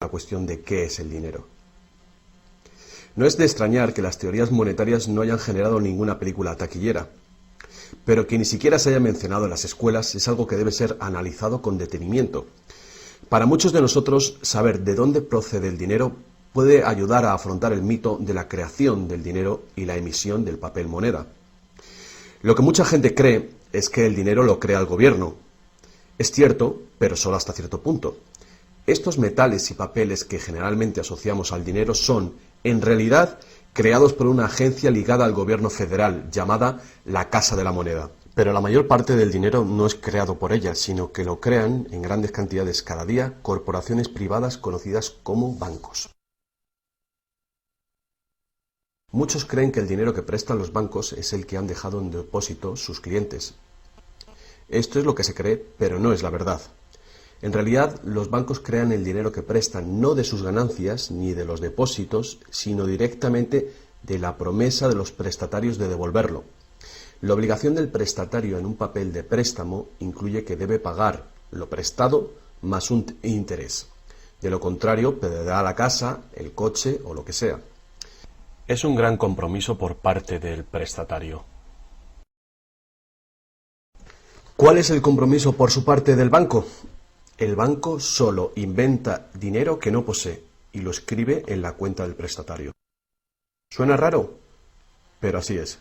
la cuestión de qué es el dinero. No es de extrañar que las teorías monetarias no hayan generado ninguna película taquillera, pero que ni siquiera se haya mencionado en las escuelas es algo que debe ser analizado con detenimiento. Para muchos de nosotros, saber de dónde procede el dinero puede ayudar a afrontar el mito de la creación del dinero y la emisión del papel moneda. Lo que mucha gente cree es que el dinero lo crea el gobierno. Es cierto, pero solo hasta cierto punto. Estos metales y papeles que generalmente asociamos al dinero son, en realidad, creados por una agencia ligada al gobierno federal, llamada la Casa de la Moneda. Pero la mayor parte del dinero no es creado por ella, sino que lo crean en grandes cantidades cada día corporaciones privadas conocidas como bancos. Muchos creen que el dinero que prestan los bancos es el que han dejado en depósito sus clientes. Esto es lo que se cree, pero no es la verdad. En realidad, los bancos crean el dinero que prestan no de sus ganancias ni de los depósitos, sino directamente de la promesa de los prestatarios de devolverlo. La obligación del prestatario en un papel de préstamo incluye que debe pagar lo prestado más un interés. De lo contrario, perderá la casa, el coche o lo que sea. Es un gran compromiso por parte del prestatario. ¿Cuál es el compromiso por su parte del banco? El banco solo inventa dinero que no posee y lo escribe en la cuenta del prestatario. ¿Suena raro? Pero así es.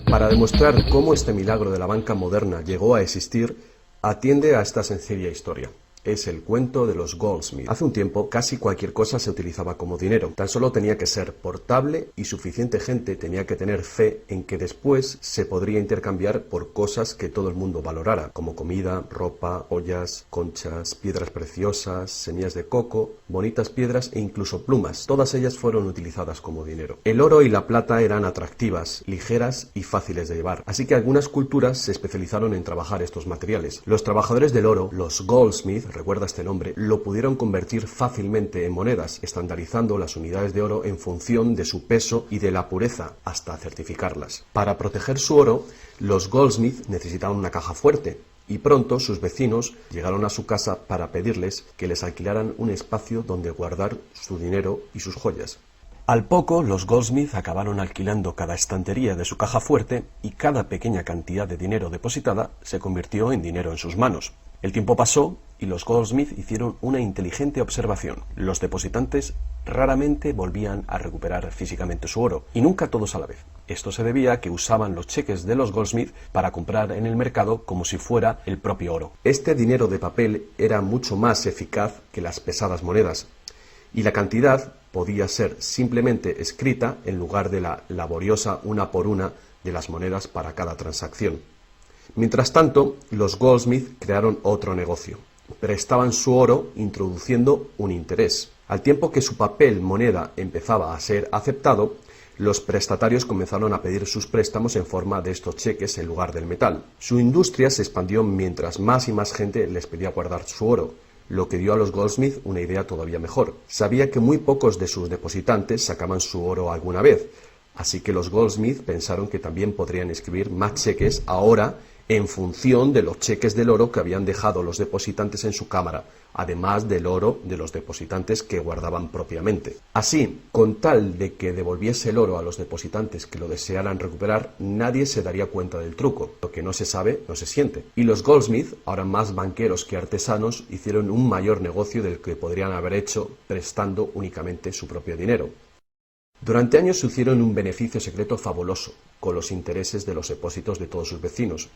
Para demostrar cómo este milagro de la banca moderna llegó a existir, atiende a esta sencilla historia. Es el cuento de los Goldsmith. Hace un tiempo, casi cualquier cosa se utilizaba como dinero. Tan solo tenía que ser portable y suficiente gente tenía que tener fe en que después se podría intercambiar por cosas que todo el mundo valorara, como comida, ropa, ollas, conchas, piedras preciosas, semillas de coco, bonitas piedras e incluso plumas. Todas ellas fueron utilizadas como dinero. El oro y la plata eran atractivas, ligeras y fáciles de llevar, así que algunas culturas se especializaron en trabajar estos materiales. Los trabajadores del oro, los Goldsmith, recuerda este nombre, lo pudieron convertir fácilmente en monedas, estandarizando las unidades de oro en función de su peso y de la pureza, hasta certificarlas. Para proteger su oro, los Goldsmith necesitaban una caja fuerte, y pronto sus vecinos llegaron a su casa para pedirles que les alquilaran un espacio donde guardar su dinero y sus joyas. Al poco, los Goldsmith acabaron alquilando cada estantería de su caja fuerte y cada pequeña cantidad de dinero depositada se convirtió en dinero en sus manos. El tiempo pasó y los Goldsmith hicieron una inteligente observación. Los depositantes raramente volvían a recuperar físicamente su oro, y nunca todos a la vez. Esto se debía a que usaban los cheques de los Goldsmith para comprar en el mercado como si fuera el propio oro. Este dinero de papel era mucho más eficaz que las pesadas monedas, y la cantidad podía ser simplemente escrita en lugar de la laboriosa una por una de las monedas para cada transacción. Mientras tanto, los Goldsmith crearon otro negocio. Prestaban su oro introduciendo un interés. Al tiempo que su papel moneda empezaba a ser aceptado, los prestatarios comenzaron a pedir sus préstamos en forma de estos cheques en lugar del metal. Su industria se expandió mientras más y más gente les pedía guardar su oro, lo que dio a los Goldsmith una idea todavía mejor. Sabía que muy pocos de sus depositantes sacaban su oro alguna vez, así que los Goldsmith pensaron que también podrían escribir más cheques ahora en función de los cheques del oro que habían dejado los depositantes en su cámara, además del oro de los depositantes que guardaban propiamente. Así, con tal de que devolviese el oro a los depositantes que lo desearan recuperar, nadie se daría cuenta del truco. Lo que no se sabe, no se siente. Y los Goldsmith, ahora más banqueros que artesanos, hicieron un mayor negocio del que podrían haber hecho prestando únicamente su propio dinero. Durante años se hicieron un beneficio secreto fabuloso, con los intereses de los depósitos de todos sus vecinos.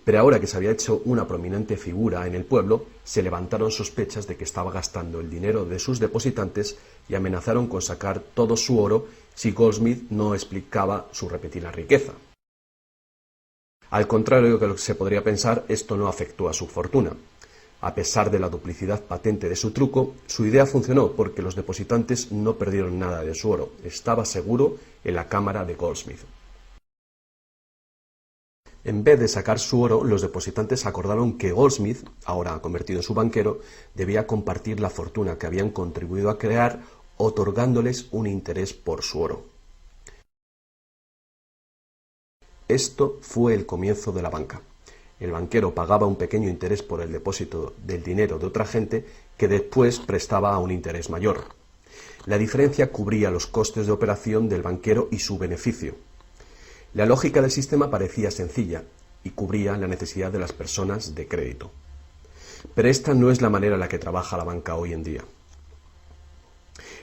Pero ahora que se había hecho una prominente figura en el pueblo, se levantaron sospechas de que estaba gastando el dinero de sus depositantes y amenazaron con sacar todo su oro si Goldsmith no explicaba su repentina riqueza. Al contrario de lo que se podría pensar, esto no afectó a su fortuna. A pesar de la duplicidad patente de su truco, su idea funcionó porque los depositantes no perdieron nada de su oro. Estaba seguro en la cámara de Goldsmith. En vez de sacar su oro, los depositantes acordaron que Goldsmith, ahora convertido en su banquero, debía compartir la fortuna que habían contribuido a crear, otorgándoles un interés por su oro. Esto fue el comienzo de la banca. El banquero pagaba un pequeño interés por el depósito del dinero de otra gente que después prestaba a un interés mayor. La diferencia cubría los costes de operación del banquero y su beneficio. La lógica del sistema parecía sencilla y cubría la necesidad de las personas de crédito. Pero esta no es la manera en la que trabaja la banca hoy en día.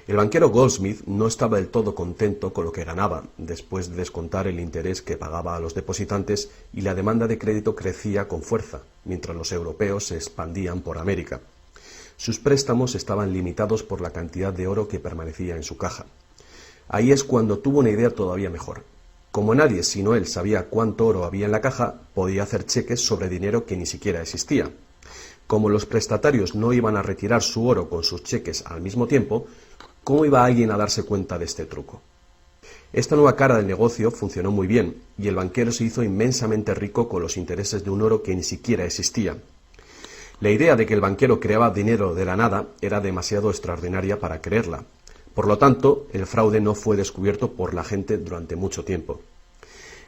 El banquero Goldsmith no estaba del todo contento con lo que ganaba, después de descontar el interés que pagaba a los depositantes, y la demanda de crédito crecía con fuerza, mientras los europeos se expandían por América. Sus préstamos estaban limitados por la cantidad de oro que permanecía en su caja. Ahí es cuando tuvo una idea todavía mejor. Como nadie sino él sabía cuánto oro había en la caja, podía hacer cheques sobre dinero que ni siquiera existía. Como los prestatarios no iban a retirar su oro con sus cheques al mismo tiempo, ¿cómo iba alguien a darse cuenta de este truco? Esta nueva cara del negocio funcionó muy bien, y el banquero se hizo inmensamente rico con los intereses de un oro que ni siquiera existía. La idea de que el banquero creaba dinero de la nada era demasiado extraordinaria para creerla. Por lo tanto, el fraude no fue descubierto por la gente durante mucho tiempo.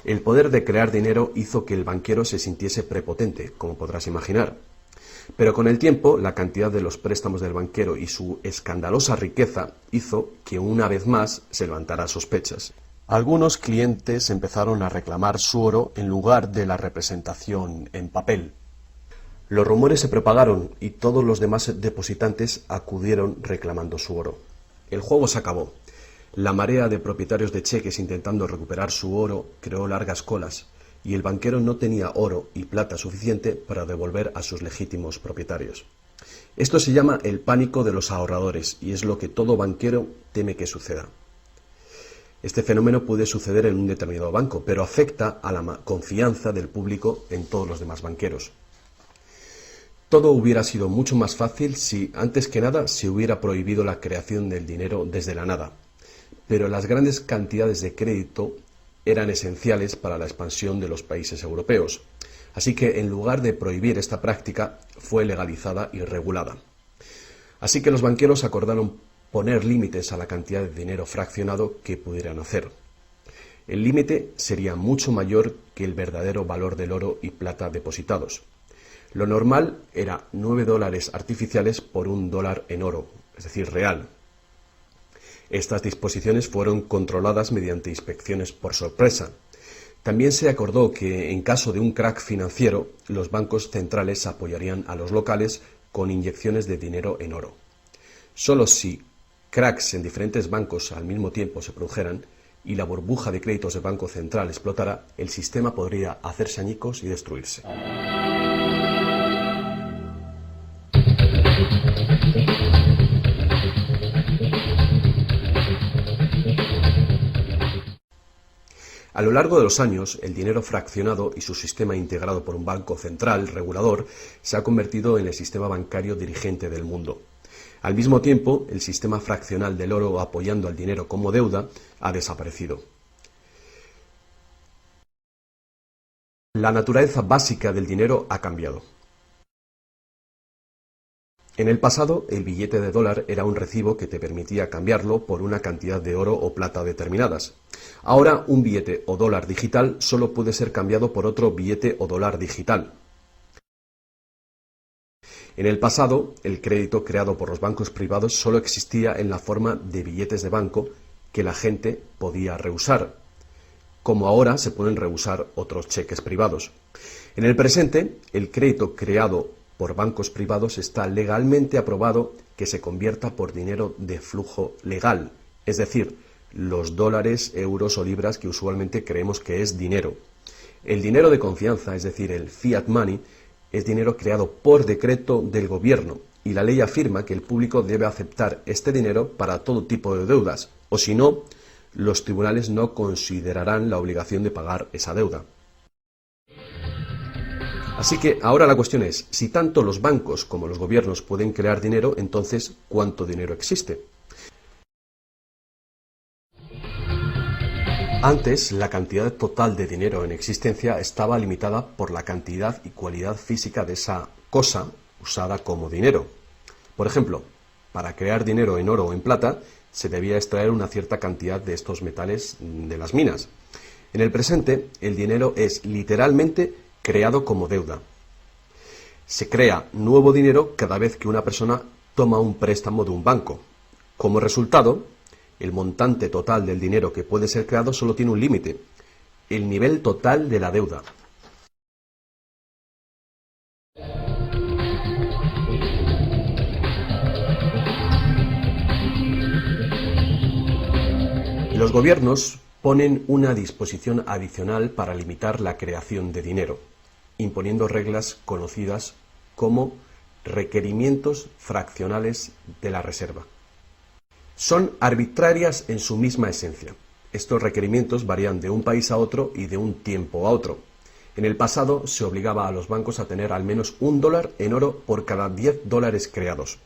El poder de crear dinero hizo que el banquero se sintiese prepotente, como podrás imaginar. Pero con el tiempo, la cantidad de los préstamos del banquero y su escandalosa riqueza hizo que una vez más se levantara sospechas. Algunos clientes empezaron a reclamar su oro en lugar de la representación en papel. Los rumores se propagaron y todos los demás depositantes acudieron reclamando su oro. El juego se acabó. La marea de propietarios de cheques intentando recuperar su oro creó largas colas, y el banquero no tenía oro y plata suficiente para devolver a sus legítimos propietarios. Esto se llama el pánico de los ahorradores, y es lo que todo banquero teme que suceda. Este fenómeno puede suceder en un determinado banco, pero afecta a la confianza del público en todos los demás banqueros. Todo hubiera sido mucho más fácil si, antes que nada, se hubiera prohibido la creación del dinero desde la nada. Pero las grandes cantidades de crédito eran esenciales para la expansión de los países europeos. Así que, en lugar de prohibir esta práctica, fue legalizada y regulada. Así que los banqueros acordaron poner límites a la cantidad de dinero fraccionado que pudieran hacer. El límite sería mucho mayor que el verdadero valor del oro y plata depositados. Lo normal era $9 artificiales por $1 en oro, es decir, real. Estas disposiciones fueron controladas mediante inspecciones por sorpresa. También se acordó que, en caso de un crack financiero, los bancos centrales apoyarían a los locales con inyecciones de dinero en oro. Solo si cracks en diferentes bancos al mismo tiempo se produjeran y la burbuja de créditos del Banco Central explotara, el sistema podría hacerse añicos y destruirse. A lo largo de los años, el dinero fraccionado y su sistema integrado por un banco central regulador se ha convertido en el sistema bancario dirigente del mundo. Al mismo tiempo, el sistema fraccional del oro apoyando al dinero como deuda ha desaparecido. La naturaleza básica del dinero ha cambiado. En el pasado, el billete de dólar era un recibo que te permitía cambiarlo por una cantidad de oro o plata determinadas. Ahora, un billete o dólar digital solo puede ser cambiado por otro billete o dólar digital. En el pasado, el crédito creado por los bancos privados solo existía en la forma de billetes de banco que la gente podía rehusar, como ahora se pueden rehusar otros cheques privados. En el presente, el crédito creado por bancos privados está legalmente aprobado que se convierta por dinero de flujo legal, es decir, los dólares, euros o libras que usualmente creemos que es dinero. El dinero de confianza, es decir, el fiat money, es dinero creado por decreto del gobierno, y la ley afirma que el público debe aceptar este dinero para todo tipo de deudas, o si no, los tribunales no considerarán la obligación de pagar esa deuda. Así que ahora la cuestión es, si tanto los bancos como los gobiernos pueden crear dinero, entonces, ¿cuánto dinero existe? Antes, la cantidad total de dinero en existencia estaba limitada por la cantidad y cualidad física de esa cosa usada como dinero. Por ejemplo, para crear dinero en oro o en plata, se debía extraer una cierta cantidad de estos metales de las minas. En el presente, el dinero es literalmente creado como deuda. Se crea nuevo dinero cada vez que una persona toma un préstamo de un banco. Como resultado, el montante total del dinero que puede ser creado solo tiene un límite: el nivel total de la deuda. Los gobiernos ponen una disposición adicional para limitar la creación de dinero, imponiendo reglas conocidas como requerimientos fraccionales de la reserva. Son arbitrarias en su misma esencia. Estos requerimientos varían de un país a otro y de un tiempo a otro. En el pasado se obligaba a los bancos a tener al menos $1 en oro por cada 10 dólares creados.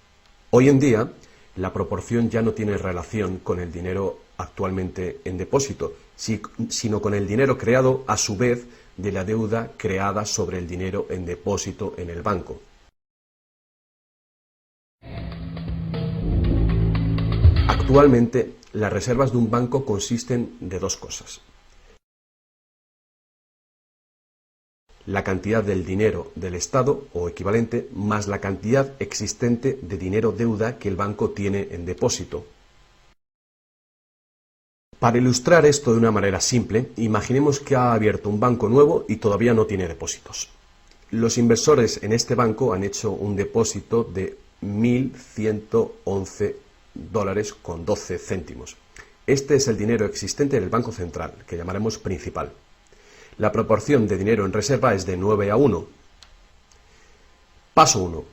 Hoy en día, la proporción ya no tiene relación con el dinero actualmente en depósito, sino con el dinero creado a su vez de la deuda creada sobre el dinero en depósito en el banco. Actualmente, las reservas de un banco consisten de dos cosas: la cantidad del dinero del Estado o equivalente más la cantidad existente de dinero deuda que el banco tiene en depósito. Para ilustrar esto de una manera simple, imaginemos que ha abierto un banco nuevo y todavía no tiene depósitos. Los inversores en este banco han hecho un depósito de $1.111,12. Este es el dinero existente en el Banco Central, que llamaremos principal. La proporción de dinero en reserva es de 9-1. Paso 1.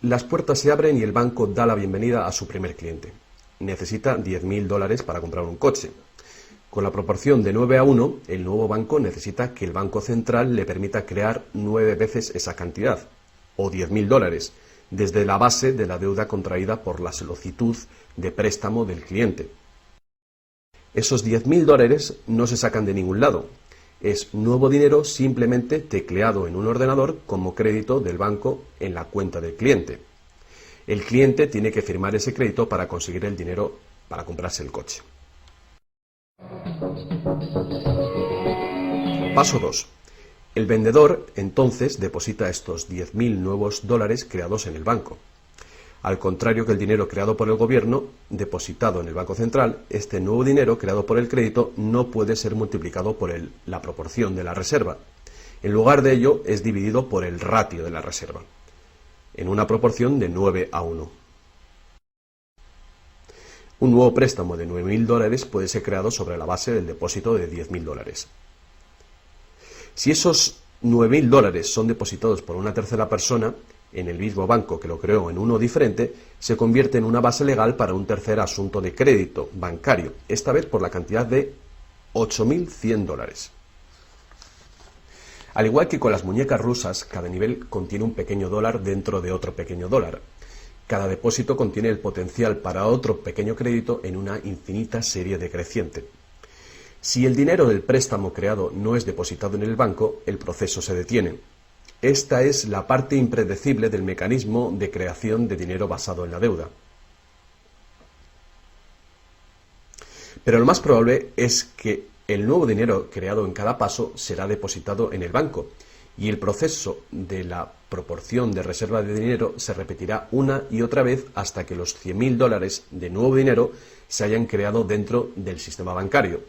Las puertas se abren y el banco da la bienvenida a su primer cliente. Necesita $10.000 para comprar un coche. Con la proporción de 9-1, el nuevo banco necesita que el Banco Central le permita crear 9 veces esa cantidad, o $10.000, desde la base de la deuda contraída por la solicitud de préstamo del cliente. Esos $10.000 no se sacan de ningún lado. Es nuevo dinero simplemente tecleado en un ordenador como crédito del banco en la cuenta del cliente. El cliente tiene que firmar ese crédito para conseguir el dinero para comprarse el coche. Paso 2. El vendedor entonces deposita estos 10.000 nuevos dólares creados en el banco. Al contrario que el dinero creado por el gobierno, depositado en el Banco Central, este nuevo dinero creado por el crédito no puede ser multiplicado por la proporción de la reserva. En lugar de ello, es dividido por el ratio de la reserva, en una proporción de 9-1. Un nuevo préstamo de $9.000 puede ser creado sobre la base del depósito de $10.000. Si esos $9.000 son depositados por una tercera persona en el mismo banco que lo creó en uno diferente, se convierte en una base legal para un tercer asunto de crédito bancario, esta vez por la cantidad de $8.100. Al igual que con las muñecas rusas, cada nivel contiene un pequeño dólar dentro de otro pequeño dólar. Cada depósito contiene el potencial para otro pequeño crédito en una infinita serie decreciente. Si el dinero del préstamo creado no es depositado en el banco, el proceso se detiene. Esta es la parte impredecible del mecanismo de creación de dinero basado en la deuda. Pero lo más probable es que el nuevo dinero creado en cada paso será depositado en el banco, y el proceso de la proporción de reserva de dinero se repetirá una y otra vez hasta que los $100.000 de nuevo dinero se hayan creado dentro del sistema bancario.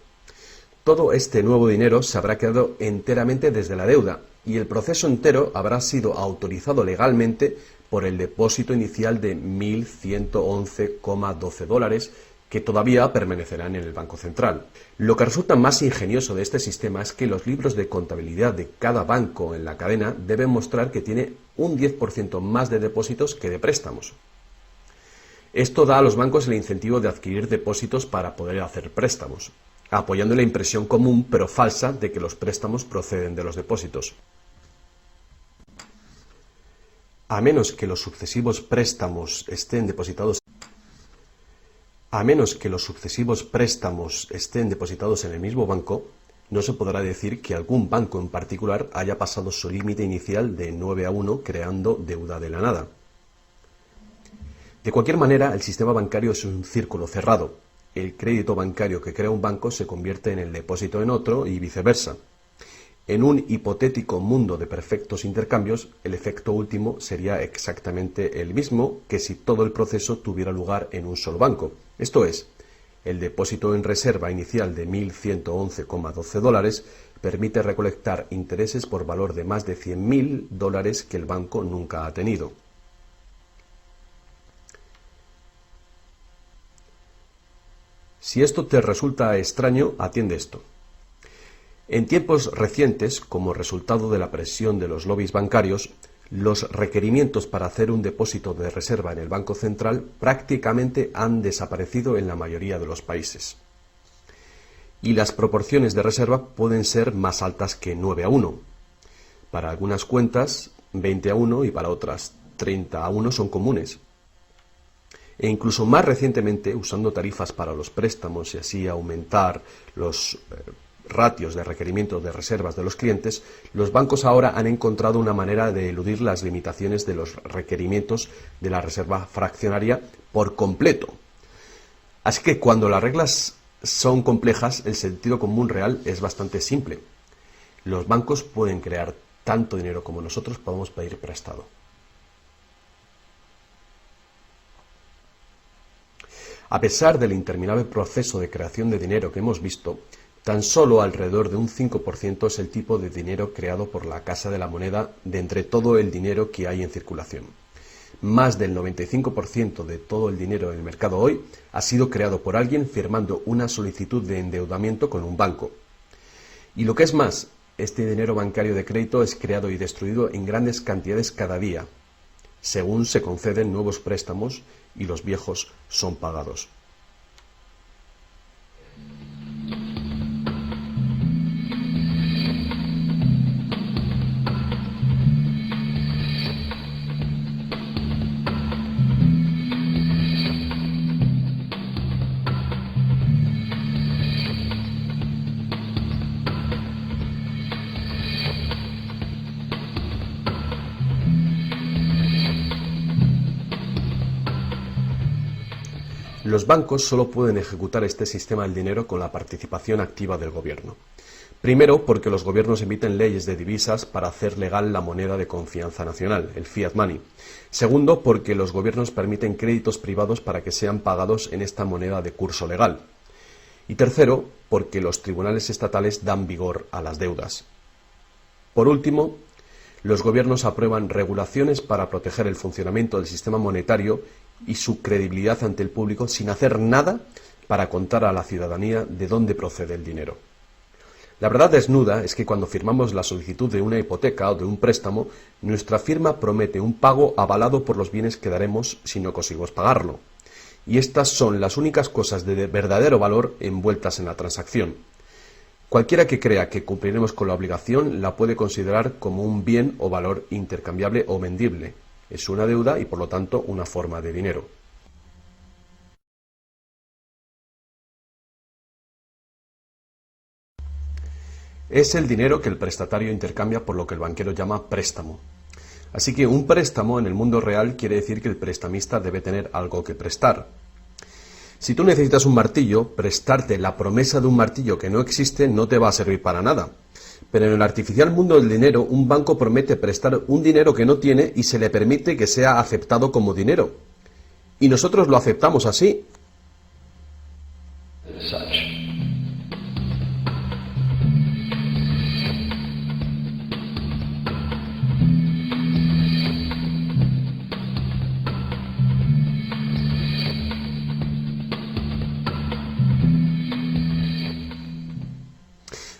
Todo este nuevo dinero se habrá creado enteramente desde la deuda, y el proceso entero habrá sido autorizado legalmente por el depósito inicial de $1.111,12 que todavía permanecerán en el Banco Central. Lo que resulta más ingenioso de este sistema es que los libros de contabilidad de cada banco en la cadena deben mostrar que tiene un 10% más de depósitos que de préstamos. Esto da a los bancos el incentivo de adquirir depósitos para poder hacer préstamos, apoyando la impresión común pero falsa de que los préstamos proceden de los depósitos. A menos que los sucesivos préstamos estén depositados en el mismo banco, no se podrá decir que algún banco en particular haya pasado su límite inicial de 9-1 creando deuda de la nada. De cualquier manera, el sistema bancario es un círculo cerrado. El crédito bancario que crea un banco se convierte en el depósito en otro y viceversa. En un hipotético mundo de perfectos intercambios, el efecto último sería exactamente el mismo que si todo el proceso tuviera lugar en un solo banco. Esto es, el depósito en reserva inicial de 1.111,12 dólares permite recolectar intereses por valor de más de 100.000 dólares que el banco nunca ha tenido. Si esto te resulta extraño, atiende esto. En tiempos recientes, como resultado de la presión de los lobbies bancarios, los requerimientos para hacer un depósito de reserva en el Banco Central prácticamente han desaparecido en la mayoría de los países. Y las proporciones de reserva pueden ser más altas que 9:1. Para algunas cuentas, 20:1 y para otras 30:1 son comunes. E incluso más recientemente, usando tarifas para los préstamos y así aumentar los ratios de requerimiento de reservas de los clientes, los bancos ahora han encontrado una manera de eludir las limitaciones de los requerimientos de la reserva fraccionaria por completo. Así que cuando las reglas son complejas, el sentido común real es bastante simple. Los bancos pueden crear tanto dinero como nosotros podemos pedir prestado. A pesar del interminable proceso de creación de dinero que hemos visto, tan solo alrededor de un 5% es el tipo de dinero creado por la Casa de la Moneda de entre todo el dinero que hay en circulación. Más del 95% de todo el dinero en el mercado hoy ha sido creado por alguien firmando una solicitud de endeudamiento con un banco. Y lo que es más, este dinero bancario de crédito es creado y destruido en grandes cantidades cada día, según se conceden nuevos préstamos y los viejos son pagados. Los bancos solo pueden ejecutar este sistema del dinero con la participación activa del gobierno. Primero, porque los gobiernos emiten leyes de divisas para hacer legal la moneda de confianza nacional, el fiat money. Segundo, porque los gobiernos permiten créditos privados para que sean pagados en esta moneda de curso legal. Y tercero, porque los tribunales estatales dan vigor a las deudas. Por último, los gobiernos aprueban regulaciones para proteger el funcionamiento del sistema monetario y su credibilidad ante el público sin hacer nada para contar a la ciudadanía de dónde procede el dinero. La verdad desnuda es que cuando firmamos la solicitud de una hipoteca o de un préstamo, nuestra firma promete un pago avalado por los bienes que daremos si no conseguimos pagarlo. Y estas son las únicas cosas de verdadero valor envueltas en la transacción. Cualquiera que crea que cumpliremos con la obligación la puede considerar como un bien o valor intercambiable o vendible. Es una deuda y por lo tanto una forma de dinero. Es el dinero que el prestatario intercambia por lo que el banquero llama préstamo. Así que un préstamo en el mundo real quiere decir que el prestamista debe tener algo que prestar. Si tú necesitas un martillo, prestarte la promesa de un martillo que no existe no te va a servir para nada. Pero en el artificial mundo del dinero, un banco promete prestar un dinero que no tiene y se le permite que sea aceptado como dinero. Y nosotros lo aceptamos así.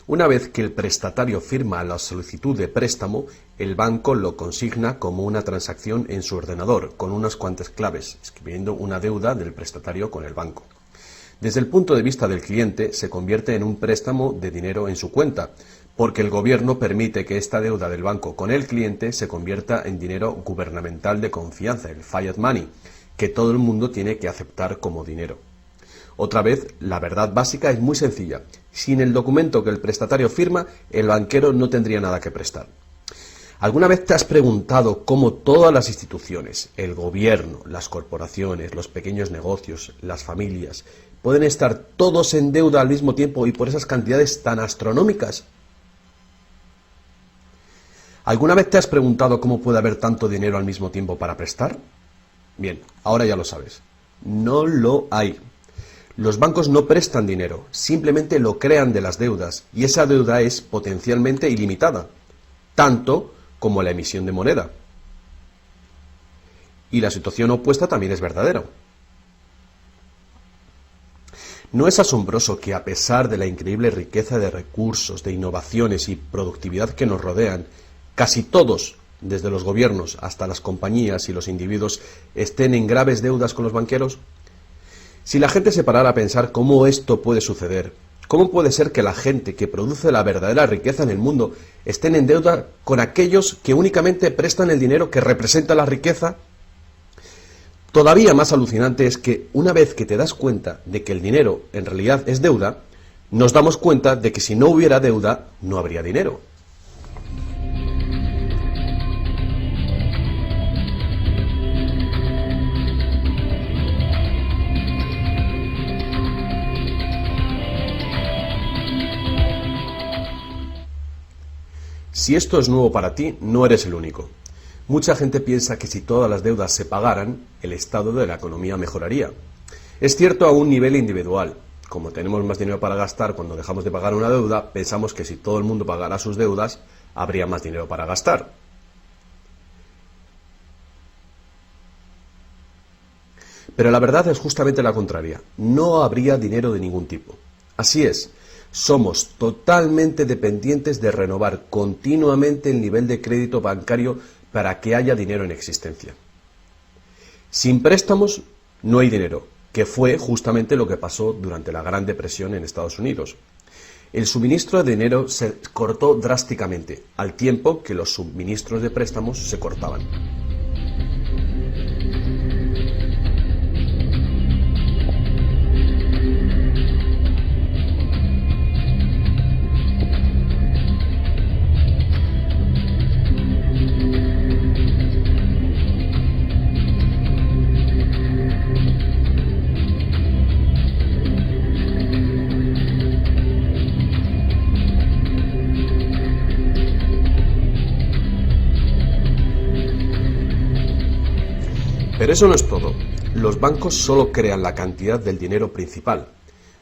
Una vez que el prestatario firma la solicitud de préstamo, el banco lo consigna como una transacción en su ordenador, con unas cuantas claves, escribiendo una deuda del prestatario con el banco. Desde el punto de vista del cliente, se convierte en un préstamo de dinero en su cuenta, porque el gobierno permite que esta deuda del banco con el cliente se convierta en dinero gubernamental de confianza, el fiat money, que todo el mundo tiene que aceptar como dinero. Otra vez, la verdad básica es muy sencilla. Sin el documento que el prestatario firma, el banquero no tendría nada que prestar. ¿Alguna vez te has preguntado cómo todas las instituciones, el gobierno, las corporaciones, los pequeños negocios, las familias, pueden estar todos en deuda al mismo tiempo y por esas cantidades tan astronómicas? ¿Alguna vez te has preguntado cómo puede haber tanto dinero al mismo tiempo para prestar? Bien, ahora ya lo sabes. No lo hay. Los bancos no prestan dinero, simplemente lo crean de las deudas, y esa deuda es potencialmente ilimitada, tanto como la emisión de moneda. Y la situación opuesta también es verdadera. ¿No es asombroso que a pesar de la increíble riqueza de recursos, de innovaciones y productividad que nos rodean, casi todos, desde los gobiernos hasta las compañías y los individuos, estén en graves deudas con los banqueros? Si la gente se parara a pensar cómo esto puede suceder, ¿cómo puede ser que la gente que produce la verdadera riqueza en el mundo estén en deuda con aquellos que únicamente prestan el dinero que representa la riqueza? Todavía más alucinante es que una vez que te das cuenta de que el dinero en realidad es deuda, nos damos cuenta de que si no hubiera deuda, no habría dinero. Si esto es nuevo para ti, no eres el único. Mucha gente piensa que si todas las deudas se pagaran, el estado de la economía mejoraría. Es cierto a un nivel individual. Como tenemos más dinero para gastar cuando dejamos de pagar una deuda, pensamos que si todo el mundo pagara sus deudas, habría más dinero para gastar. Pero la verdad es justamente la contraria. No habría dinero de ningún tipo. Así es. Somos totalmente dependientes de renovar continuamente el nivel de crédito bancario para que haya dinero en existencia. Sin préstamos no hay dinero, que fue justamente lo que pasó durante la Gran Depresión en Estados Unidos. El suministro de dinero se cortó drásticamente, al tiempo que los suministros de préstamos se cortaban. Pero eso no es todo. Los bancos solo crean la cantidad del dinero principal,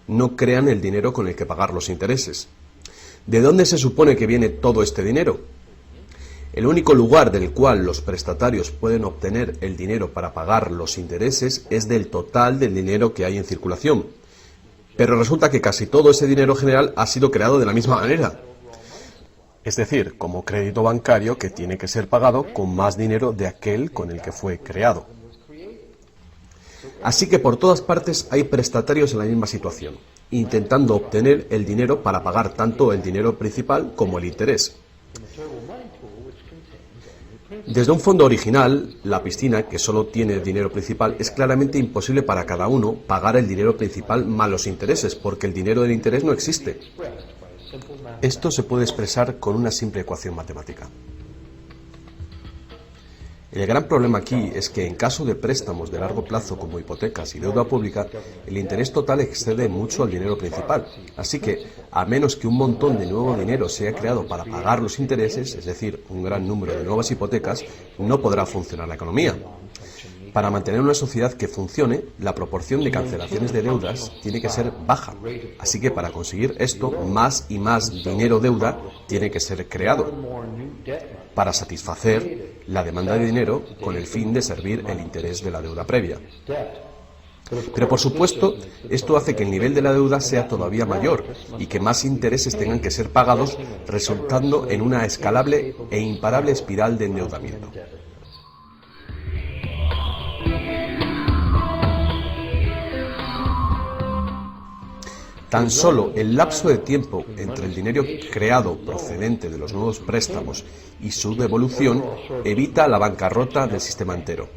no crean el dinero con el que pagar los intereses. ¿De dónde se supone que viene todo este dinero? El único lugar del cual los prestatarios pueden obtener el dinero para pagar los intereses es del total del dinero que hay en circulación. Pero resulta que casi todo ese dinero general ha sido creado de la misma manera. Es decir, como crédito bancario que tiene que ser pagado con más dinero de aquel con el que fue creado. Así que por todas partes hay prestatarios en la misma situación, intentando obtener el dinero para pagar tanto el dinero principal como el interés. Desde un fondo original, la piscina, que solo tiene el dinero principal, es claramente imposible para cada uno pagar el dinero principal más los intereses, porque el dinero del interés no existe. Esto se puede expresar con una simple ecuación matemática. El gran problema aquí es que en caso de préstamos de largo plazo como hipotecas y deuda pública, el interés total excede mucho al dinero principal. Así que, a menos que un montón de nuevo dinero sea creado para pagar los intereses, es decir, un gran número de nuevas hipotecas, no podrá funcionar la economía. Para mantener una sociedad que funcione, la proporción de cancelaciones de deudas tiene que ser baja. Así que para conseguir esto, más y más dinero deuda tiene que ser creado para satisfacer la demanda de dinero con el fin de servir el interés de la deuda previa. Pero por supuesto, esto hace que el nivel de la deuda sea todavía mayor y que más intereses tengan que ser pagados, resultando en una escalable e imparable espiral de endeudamiento. Tan solo el lapso de tiempo entre el dinero creado procedente de los nuevos préstamos y su devolución evita la bancarrota del sistema entero.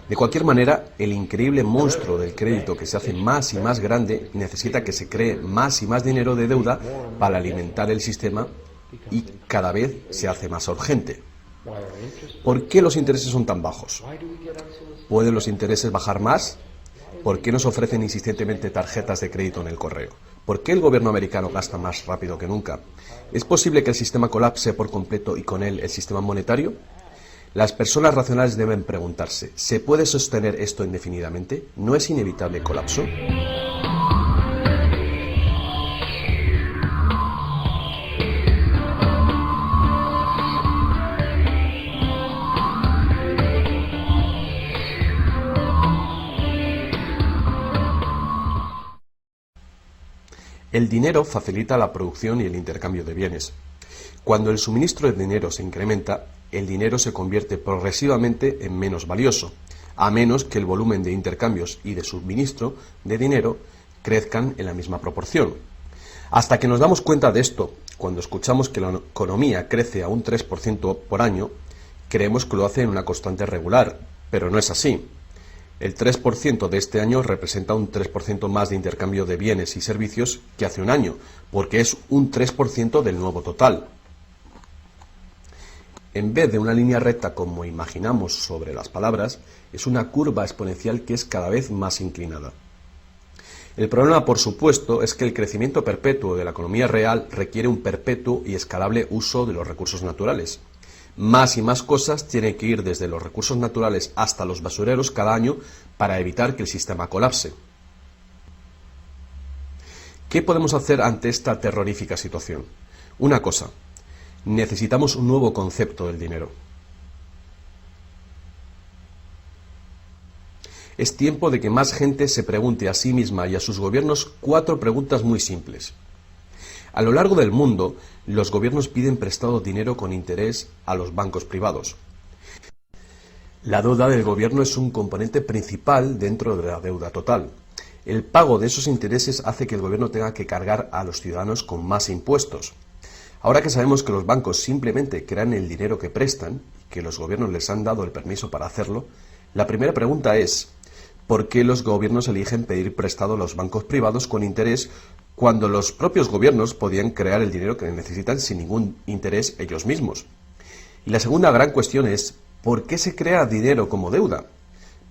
De cualquier manera, el increíble monstruo del crédito que se hace más y más grande necesita que se cree más y más dinero de deuda para alimentar el sistema y cada vez se hace más urgente. ¿Por qué los intereses son tan bajos? ¿Pueden los intereses bajar más? ¿Por qué nos ofrecen insistentemente tarjetas de crédito en el correo? ¿Por qué el gobierno americano gasta más rápido que nunca? ¿Es posible que el sistema colapse por completo y con él el sistema monetario? Las personas racionales deben preguntarse, ¿se puede sostener esto indefinidamente? ¿No es inevitable el colapso? El dinero facilita la producción y el intercambio de bienes. Cuando el suministro de dinero se incrementa, el dinero se convierte progresivamente en menos valioso, a menos que el volumen de intercambios y de suministro de dinero crezcan en la misma proporción. Hasta que nos damos cuenta de esto, cuando escuchamos que la economía crece a un 3% por año, creemos que lo hace en una constante regular, pero no es así. El 3% de este año representa un 3% más de intercambio de bienes y servicios que hace un año, porque es un 3% del nuevo total. En vez de una línea recta como imaginamos sobre las palabras, es una curva exponencial que es cada vez más inclinada. El problema, por supuesto, es que el crecimiento perpetuo de la economía real requiere un perpetuo y escalable uso de los recursos naturales. Más y más cosas tienen que ir desde los recursos naturales hasta los basureros cada año para evitar que el sistema colapse. ¿Qué podemos hacer ante esta terrorífica situación? Una cosa, necesitamos un nuevo concepto del dinero. Es tiempo de que más gente se pregunte a sí misma y a sus gobiernos 4 preguntas muy simples. A lo largo del mundo, los gobiernos piden prestado dinero con interés a los bancos privados. La deuda del gobierno es un componente principal dentro de la deuda total. El pago de esos intereses hace que el gobierno tenga que cargar a los ciudadanos con más impuestos. Ahora que sabemos que los bancos simplemente crean el dinero que prestan, y que los gobiernos les han dado el permiso para hacerlo, la primera pregunta es, ¿por qué los gobiernos eligen pedir prestado a los bancos privados con interés cuando los propios gobiernos podían crear el dinero que necesitan sin ningún interés ellos mismos? Y la segunda gran cuestión es, ¿por qué se crea dinero como deuda?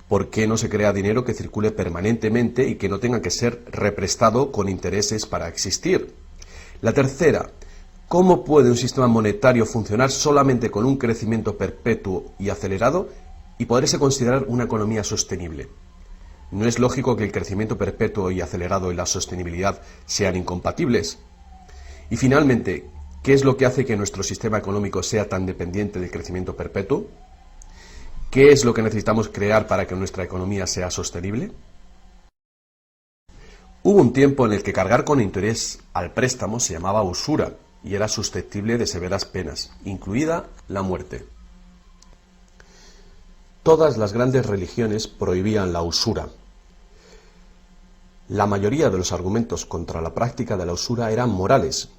¿Por qué no se crea dinero que circule permanentemente y que no tenga que ser represtado con intereses para existir? La tercera, ¿cómo puede un sistema monetario funcionar solamente con un crecimiento perpetuo y acelerado y poderse considerar una economía sostenible? ¿No es lógico que el crecimiento perpetuo y acelerado y la sostenibilidad sean incompatibles? Y finalmente, ¿qué es lo que hace que nuestro sistema económico sea tan dependiente del crecimiento perpetuo? ¿Qué es lo que necesitamos crear para que nuestra economía sea sostenible? Hubo un tiempo en el que cargar con interés al préstamo se llamaba usura y era susceptible de severas penas, incluida la muerte. Todas las grandes religiones prohibían la usura. La mayoría de los argumentos contra la práctica de la usura eran morales.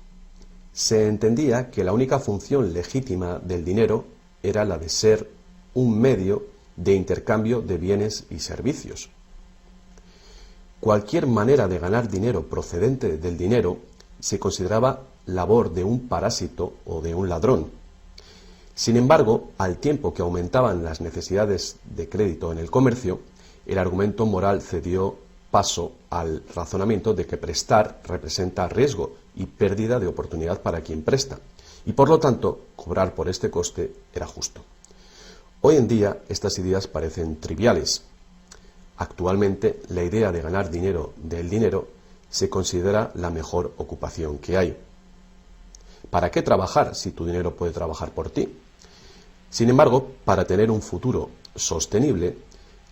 Se entendía que la única función legítima del dinero era la de ser un medio de intercambio de bienes y servicios. Cualquier manera de ganar dinero procedente del dinero se consideraba labor de un parásito o de un ladrón. Sin embargo, al tiempo que aumentaban las necesidades de crédito en el comercio, el argumento moral cedió paso al razonamiento de que prestar representa riesgo y pérdida de oportunidad para quien presta, y por lo tanto, cobrar por este coste era justo. Hoy en día, estas ideas parecen triviales. Actualmente, la idea de ganar dinero del dinero se considera la mejor ocupación que hay. ¿Para qué trabajar si tu dinero puede trabajar por ti? Sin embargo, para tener un futuro sostenible,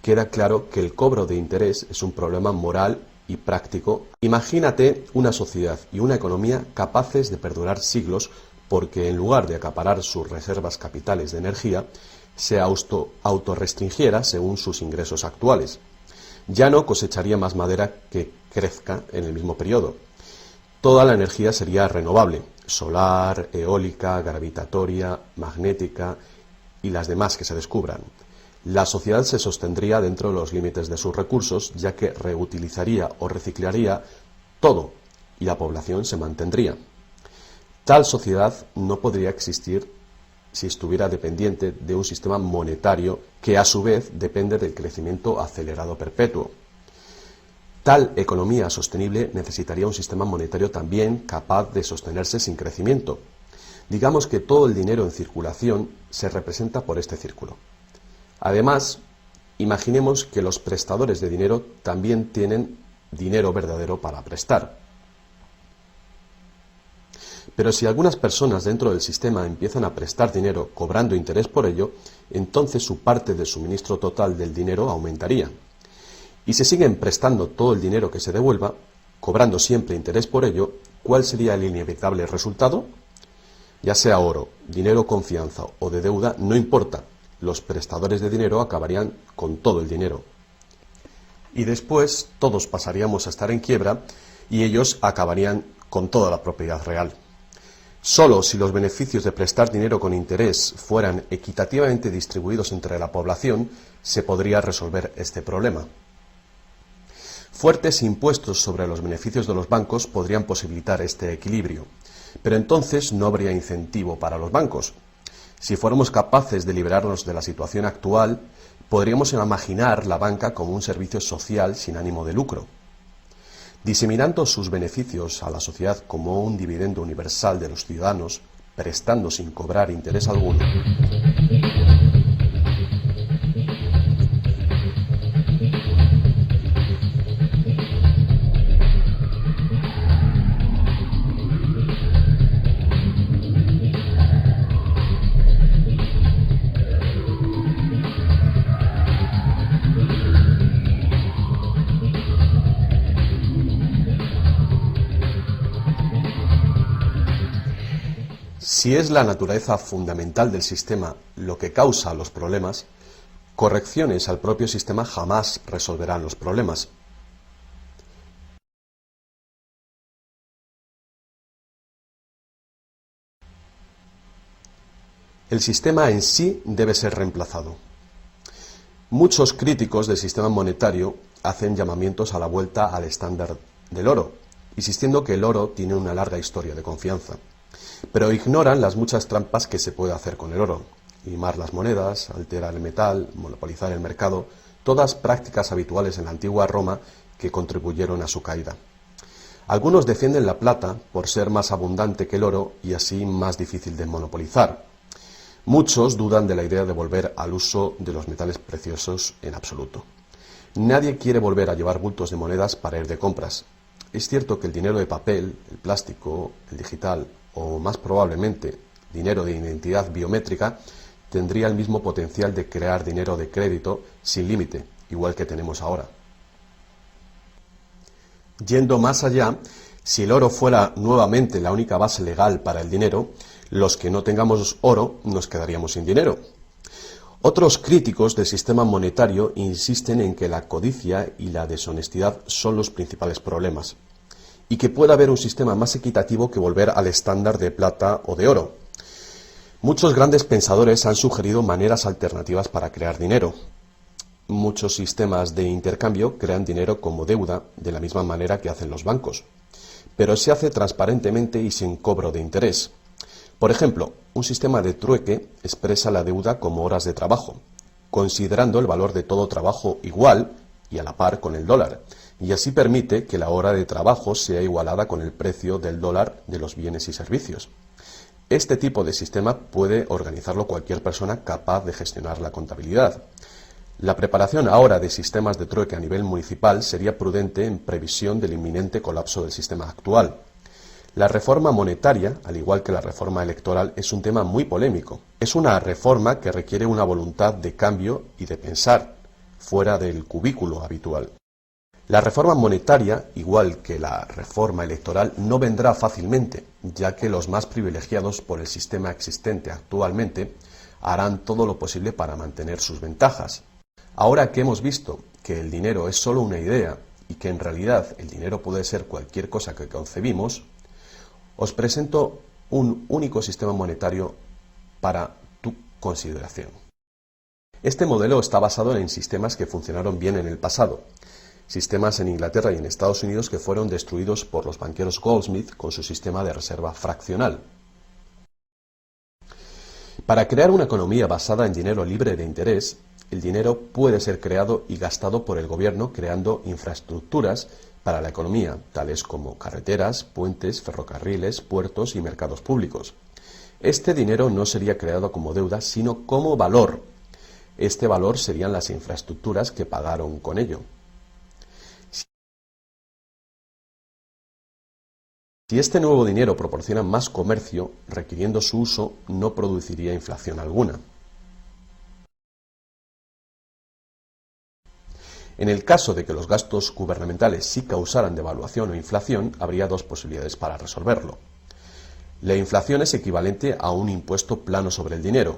queda claro que el cobro de interés es un problema moral y práctico. Imagínate una sociedad y una economía capaces de perdurar siglos porque en lugar de acaparar sus reservas capitales de energía, se autorrestringiera según sus ingresos actuales. Ya no cosecharía más madera que crezca en el mismo periodo. Toda la energía sería renovable, solar, eólica, gravitatoria, magnética y las demás que se descubran. La sociedad se sostendría dentro de los límites de sus recursos, ya que reutilizaría o reciclaría todo y la población se mantendría. Tal sociedad no podría existir si estuviera dependiente de un sistema monetario que a su vez depende del crecimiento acelerado perpetuo. Tal economía sostenible necesitaría un sistema monetario también capaz de sostenerse sin crecimiento. Digamos que todo el dinero en circulación se representa por este círculo. Además, imaginemos que los prestadores de dinero también tienen dinero verdadero para prestar. Pero si algunas personas dentro del sistema empiezan a prestar dinero cobrando interés por ello, entonces su parte del suministro total del dinero aumentaría. Y si siguen prestando todo el dinero que se devuelva, cobrando siempre interés por ello, ¿cuál sería el inevitable resultado? Ya sea oro, dinero confianza o de deuda, no importa, los prestadores de dinero acabarían con todo el dinero. Y después todos pasaríamos a estar en quiebra y ellos acabarían con toda la propiedad real. Solo si los beneficios de prestar dinero con interés fueran equitativamente distribuidos entre la población, se podría resolver este problema. Fuertes impuestos sobre los beneficios de los bancos podrían posibilitar este equilibrio, pero entonces no habría incentivo para los bancos. Si fuéramos capaces de liberarnos de la situación actual, podríamos imaginar la banca como un servicio social sin ánimo de lucro. Diseminando sus beneficios a la sociedad como un dividendo universal de los ciudadanos, prestando sin cobrar interés alguno. Si es la naturaleza fundamental del sistema lo que causa los problemas, correcciones al propio sistema jamás resolverán los problemas. El sistema en sí debe ser reemplazado. Muchos críticos del sistema monetario hacen llamamientos a la vuelta al estándar del oro, insistiendo que el oro tiene una larga historia de confianza. Pero ignoran las muchas trampas que se puede hacer con el oro. Limar las monedas, alterar el metal, monopolizar el mercado, todas prácticas habituales en la antigua Roma que contribuyeron a su caída. Algunos defienden la plata por ser más abundante que el oro y así más difícil de monopolizar. Muchos dudan de la idea de volver al uso de los metales preciosos en absoluto. Nadie quiere volver a llevar bultos de monedas para ir de compras. Es cierto que el dinero de papel, el plástico, el digital o más probablemente dinero de identidad biométrica tendría el mismo potencial de crear dinero de crédito sin límite, igual que tenemos ahora. Yendo más allá, si el oro fuera nuevamente la única base legal para el dinero, los que no tengamos oro nos quedaríamos sin dinero. Otros críticos del sistema monetario insisten en que la codicia y la deshonestidad son los principales problemas, y que puede haber un sistema más equitativo que volver al estándar de plata o de oro. Muchos grandes pensadores han sugerido maneras alternativas para crear dinero. Muchos sistemas de intercambio crean dinero como deuda de la misma manera que hacen los bancos, pero se hace transparentemente y sin cobro de interés. Por ejemplo, un sistema de trueque expresa la deuda como horas de trabajo, considerando el valor de todo trabajo igual y a la par con el dólar, y así permite que la hora de trabajo sea igualada con el precio del dólar de los bienes y servicios. Este tipo de sistema puede organizarlo cualquier persona capaz de gestionar la contabilidad. La preparación ahora de sistemas de trueque a nivel municipal sería prudente en previsión del inminente colapso del sistema actual. La reforma monetaria, al igual que la reforma electoral, es un tema muy polémico. Es una reforma que requiere una voluntad de cambio y de pensar fuera del cubículo habitual. La reforma monetaria, igual que la reforma electoral, no vendrá fácilmente, ya que los más privilegiados por el sistema existente actualmente harán todo lo posible para mantener sus ventajas. Ahora que hemos visto que el dinero es solo una idea y que en realidad el dinero puede ser cualquier cosa que concebimos, os presento un único sistema monetario para tu consideración. Este modelo está basado en sistemas que funcionaron bien en el pasado, sistemas en Inglaterra y en Estados Unidos que fueron destruidos por los banqueros Goldsmith con su sistema de reserva fraccional. Para crear una economía basada en dinero libre de interés, El dinero puede ser creado y gastado por el gobierno creando infraestructuras para la economía, tales como carreteras, puentes, ferrocarriles, puertos y mercados públicos. Este dinero no sería creado como deuda, sino como valor. Este valor serían las infraestructuras que pagaron con ello. Si este nuevo dinero proporciona más comercio, requiriendo su uso, no produciría inflación alguna. En el caso de que los gastos gubernamentales sí causaran devaluación o inflación, habría dos posibilidades para resolverlo. La inflación es equivalente a un impuesto plano sobre el dinero.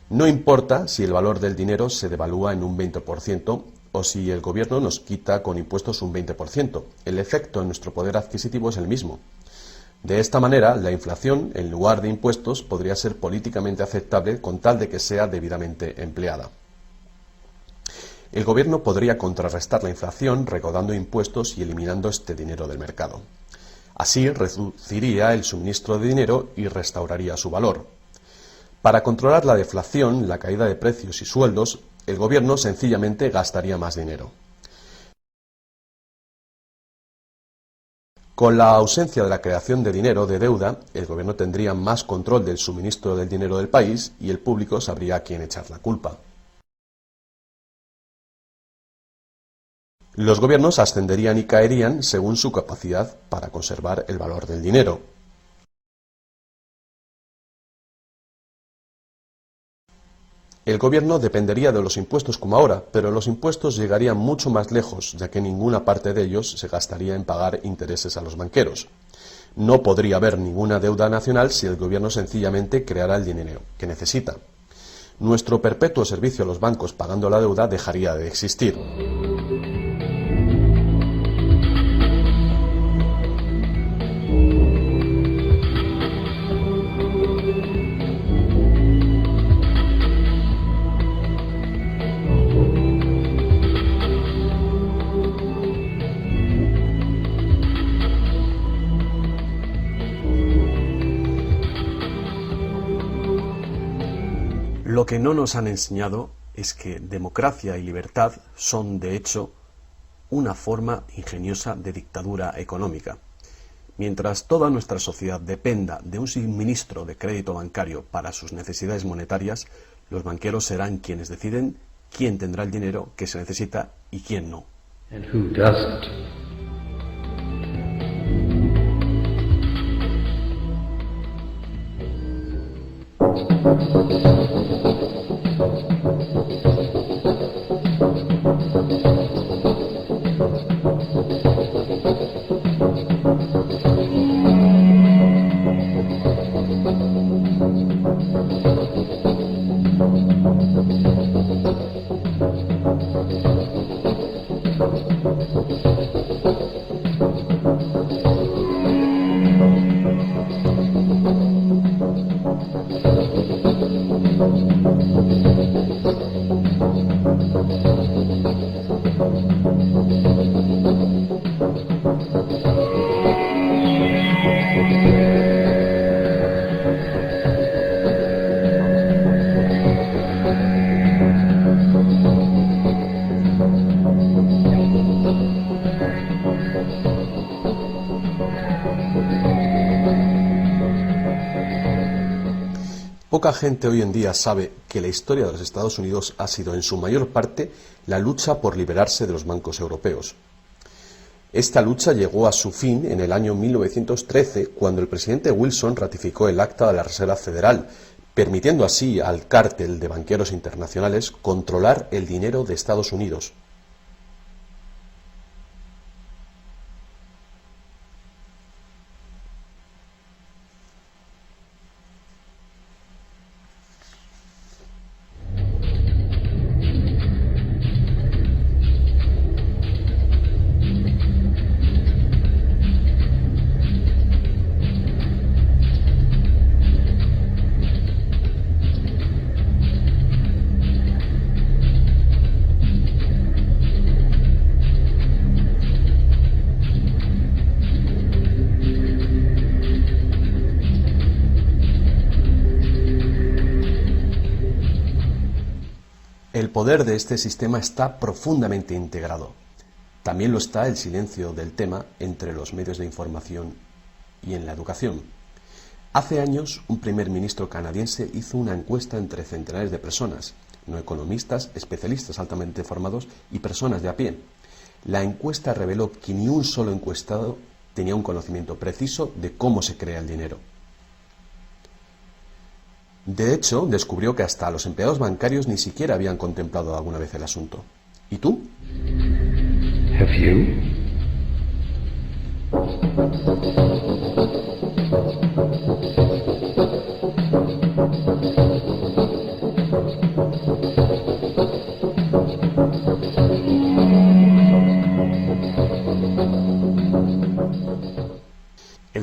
No importa si el valor del dinero se devalúa en un 20% o si el gobierno nos quita con impuestos un 20%. El efecto en nuestro poder adquisitivo es el mismo. De esta manera, la inflación, en lugar de impuestos, podría ser políticamente aceptable con tal de que sea debidamente empleada. El gobierno podría contrarrestar la inflación recaudando impuestos y eliminando este dinero del mercado. Así reduciría el suministro de dinero y restauraría su valor. Para controlar la deflación, la caída de precios y sueldos, el gobierno sencillamente gastaría más dinero. Con la ausencia de la creación de dinero de deuda, el gobierno tendría más control del suministro del dinero del país y el público sabría a quién echar la culpa. Los gobiernos ascenderían y caerían según su capacidad para conservar el valor del dinero. El gobierno dependería de los impuestos como ahora, pero los impuestos llegarían mucho más lejos, ya que ninguna parte de ellos se gastaría en pagar intereses a los banqueros. No podría haber ninguna deuda nacional si el gobierno sencillamente creara el dinero que necesita. Nuestro perpetuo servicio a los bancos pagando la deuda dejaría de existir. Lo que no nos han enseñado es que democracia y libertad son, de hecho, una forma ingeniosa de dictadura económica. Mientras toda nuestra sociedad dependa de un suministro de crédito bancario para sus necesidades monetarias, los banqueros serán quienes deciden quién tendrá el dinero que se necesita y quién no. And who doesn't. Poca gente hoy en día sabe que la historia de los Estados Unidos ha sido en su mayor parte la lucha por liberarse de los bancos europeos. Esta lucha llegó a su fin en el año 1913, cuando el presidente Wilson ratificó el Acta de la Reserva Federal, permitiendo así al cártel de banqueros internacionales controlar el dinero de Estados Unidos. poder de este sistema está profundamente integrado. También lo está el silencio del tema entre los medios de información y en la educación. Hace años, un primer ministro canadiense hizo una encuesta entre centenares de personas, no economistas, especialistas altamente formados y personas de a pie. La encuesta reveló que ni un solo encuestado tenía un conocimiento preciso de cómo se crea el dinero. De hecho, descubrió que hasta los empleados bancarios ni siquiera habían contemplado alguna vez el asunto. ¿Y tú? Have you?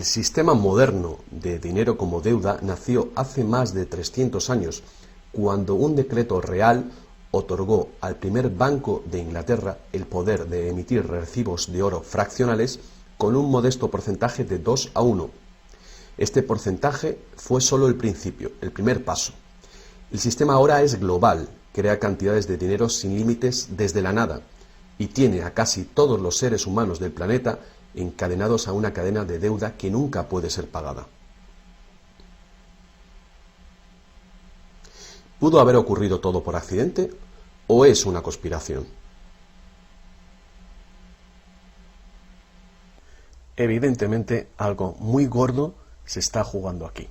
El sistema moderno de dinero como deuda nació hace más de 300 años, cuando un decreto real otorgó al primer Banco de Inglaterra el poder de emitir recibos de oro fraccionales con un modesto porcentaje de 2:1. Este porcentaje fue solo el principio, el primer paso. El sistema ahora es global, crea cantidades de dinero sin límites desde la nada y tiene a casi todos los seres humanos del planeta encadenados a una cadena de deuda que nunca puede ser pagada. ¿Pudo haber ocurrido todo por accidente o es una conspiración? Evidentemente, algo muy gordo se está jugando aquí.